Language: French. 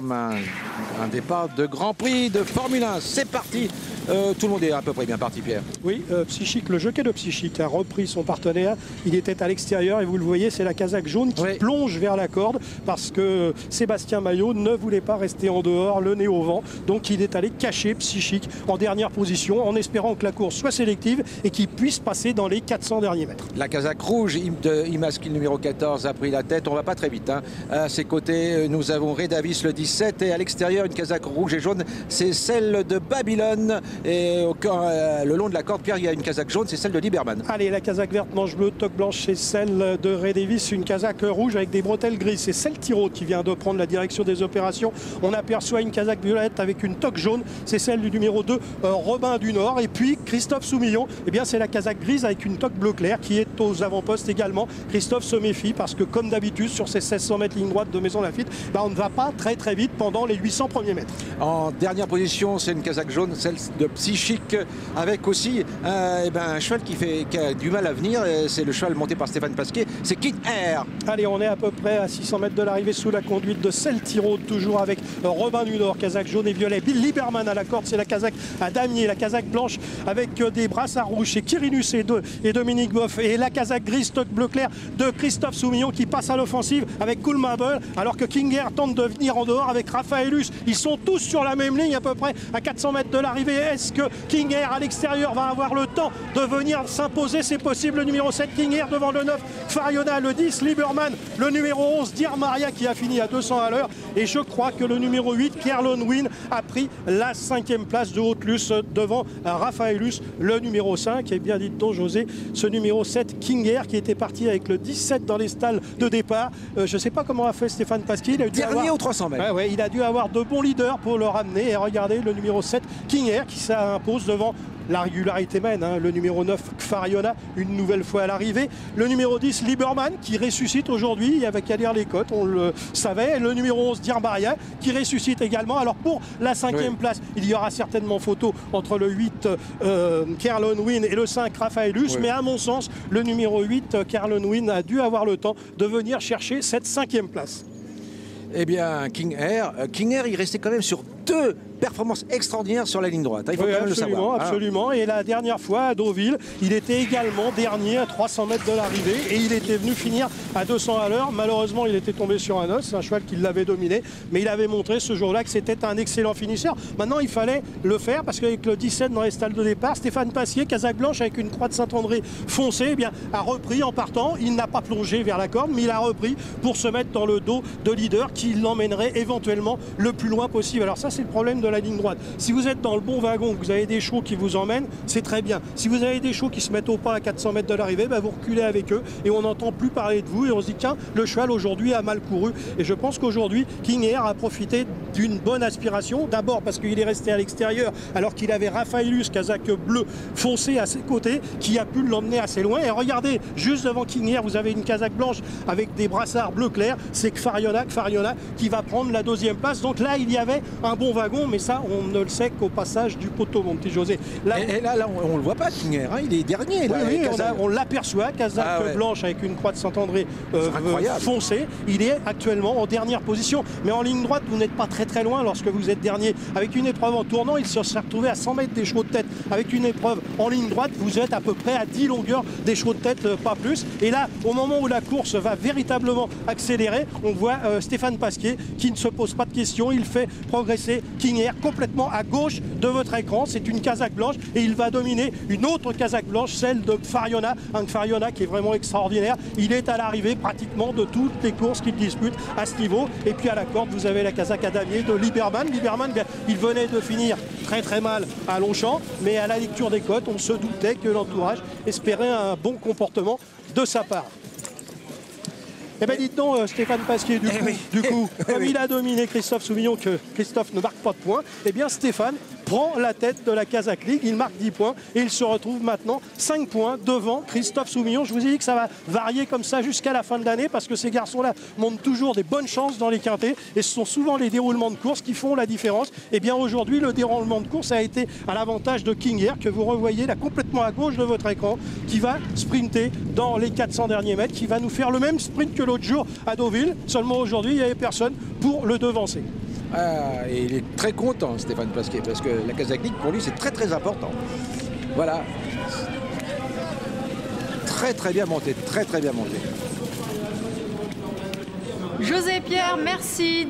Liberman. Un départ de Grand Prix de Formule 1. C'est parti. Tout le monde est à peu près bien parti, Pierre. Oui, Psychique, le jockey de Psychique a repris son partenaire. Il était à l'extérieur et vous le voyez, c'est la casaque jaune qui plonge vers la corde parce que Sébastien Maillot ne voulait pas rester en dehors, le nez au vent. Donc il est allé cacher Psychique en dernière position en espérant que la course soit sélective et qu'il puisse passer dans les 400 derniers mètres. La casaque rouge de Imaskil numéro 14 a pris la tête. On va pas très vite. Hein. À ses côtés, nous avons Ray Davis le 17 et à l'extérieur, une casaque rouge et jaune. C'est celle de Babylone. Et le long de la corde, Pierre, il y a une casaque jaune, c'est celle de Liberman. Allez, la casaque verte, manche bleue, toque blanche, c'est celle de Ray Davis, une casaque rouge avec des bretelles grises. C'est celle Tiro qui vient de prendre la direction des opérations. On aperçoit une casaque violette avec une toque jaune, c'est celle du numéro 2, Robin du Nord. Et puis Christophe Soumillon, eh bien c'est la casaque grise avec une toque bleu clair qui est aux avant-postes également. Christophe se méfie parce que comme d'habitude sur ces 1600 mètres ligne droite de Maison Lafitte, on ne va pas très vite pendant les 800 premiers mètres. En dernière position, c'est une casaque jaune, celle de Psychique, avec aussi un cheval qui a du mal à venir. C'est le cheval monté par Stéphane Pasquier, c'est King Air. Allez, on est à peu près à 600 mètres de l'arrivée sous la conduite de Celle Tiro, toujours avec Robin du Nord, casaque jaune et violet. Bill Liberman à la corde, c'est la casaque à damier, la casaque blanche avec des brassards rouges, c'est Quirinus et Dominique Boff. Et la casaque grise, toque bleu clair de Christophe Soumillon qui passe à l'offensive avec Cool Mabel, alors que King Air tente de venir en dehors avec Raphaelus. Ils sont tous sur la même ligne à peu près à 400 mètres de l'arrivée. Est-ce que King Air à l'extérieur va avoir le temps de venir s'imposer? C'est possible. Le numéro 7 King Air devant le 9 Fariona, le 10 Liberman, le numéro 11 Dear Maria qui a fini à 200 à l'heure. Et je crois que le numéro 8 Kerlon Win a pris la 5e place de Haute-Luce devant Raphaelus, le numéro 5. Et bien dit-on, José, ce numéro 7 King Air qui était parti avec le 17 dans les stalles de départ. Je ne sais pas comment a fait Stéphane Pasquier. Dernier aux 300 mètres. Il a dû avoir de bons leaders pour le ramener. Et regardez le numéro 7 King Air qui s'impose devant la régularité mène, le numéro 9 Fariona une nouvelle fois à l'arrivée, le numéro 10 Liberman qui ressuscite aujourd'hui avec Kadir Lecotte, on le savait, le numéro 11 Dear Maria qui ressuscite également. Alors pour la 5e place, il y aura certainement photo entre le 8 Kerlon Win et le 5 Raphaelus, mais à mon sens le numéro 8 Kerlon Win a dû avoir le temps de venir chercher cette 5e place. Eh bien, King Air, il restait quand même sur 2 performances extraordinaires sur la ligne droite. Il faut quand même le savoir. Absolument. Et la dernière fois à Deauville, il était également dernier à 300 mètres de l'arrivée et il était venu finir à 200 à l'heure. Malheureusement, il était tombé sur un os, un cheval qui l'avait dominé, mais il avait montré ce jour-là que c'était un excellent finisseur. Maintenant, il fallait le faire parce qu'avec le 17 dans les stalles de départ, Stéphane Pasquier, casaque blanche avec une croix de Saint-André foncée, a repris en partant. Il n'a pas plongé vers la corde, mais il a repris pour se mettre dans le dos de leader qui l'emmènerait éventuellement le plus loin possible. Alors ça, c'est le problème de la ligne droite. Si vous êtes dans le bon wagon, que vous avez des chevaux qui vous emmènent, c'est très bien. Si vous avez des chevaux qui se mettent au pas à 400 mètres de l'arrivée, vous reculez avec eux et on n'entend plus parler de vous et on se dit tiens, le cheval aujourd'hui a mal couru. Et je pense qu'aujourd'hui, King Air a profité d'une bonne aspiration. D'abord parce qu'il est resté à l'extérieur alors qu'il avait Raphaelus, casaque bleu foncé à ses côtés, qui a pu l'emmener assez loin. Et regardez, juste devant King Air, vous avez une casaque blanche avec des brassards bleu clair. C'est Fariona qui va prendre la 2e place. Donc là, il y avait un bon wagon, mais ça, on ne le sait qu'au passage du poteau, mon petit José. Là, on ne le voit pas, King Air, il est dernier. Là, oui, on l'aperçoit, casaque blanche avec une croix de Saint-André foncée. Il est actuellement en dernière position. Mais en ligne droite, vous n'êtes pas très loin lorsque vous êtes dernier. Avec une épreuve en tournant, il se serait retrouvé à 100 mètres des chevaux de tête. Avec une épreuve en ligne droite, vous êtes à peu près à 10 longueurs des chevaux de tête, pas plus. Et là, au moment où la course va véritablement accélérer, on voit Stéphane Pasquier qui ne se pose pas de questions. Il fait progresser King Air complètement à gauche de votre écran. C'est une casaque blanche et il va dominer une autre casaque blanche, celle de Fariona. Un Fariona qui est vraiment extraordinaire. Il est à l'arrivée pratiquement de toutes les courses qu'il dispute à ce niveau. Et puis à la corde, vous avez la casaque à damier de Liberman. Liberman, il venait de finir très mal à Longchamp, mais à la lecture des cotes, on se doutait que l'entourage espérait un bon comportement de sa part. Eh bien, dites donc, Stéphane Pasquier, comme il a dominé Christophe Soumillon, que Christophe ne marque pas de points, eh bien, Stéphane prend la tête de la Kazakh League, il marque 10 points et il se retrouve maintenant 5 points devant Christophe Soumillon. Je vous ai dit que ça va varier comme ça jusqu'à la fin de l'année parce que ces garçons-là montrent toujours des bonnes chances dans les quintés et ce sont souvent les déroulements de course qui font la différence. Et bien aujourd'hui, le déroulement de course a été à l'avantage de King Air que vous revoyez là complètement à gauche de votre écran, qui va sprinter dans les 400 derniers mètres, qui va nous faire le même sprint que l'autre jour à Deauville. Seulement aujourd'hui, il n'y avait personne pour le devancer. Ah, et il est très content, Stéphane Pasquier, parce que la Kazakh-League, pour lui, c'est très très important. Voilà. Très bien monté, très bien monté. José Pierre, merci.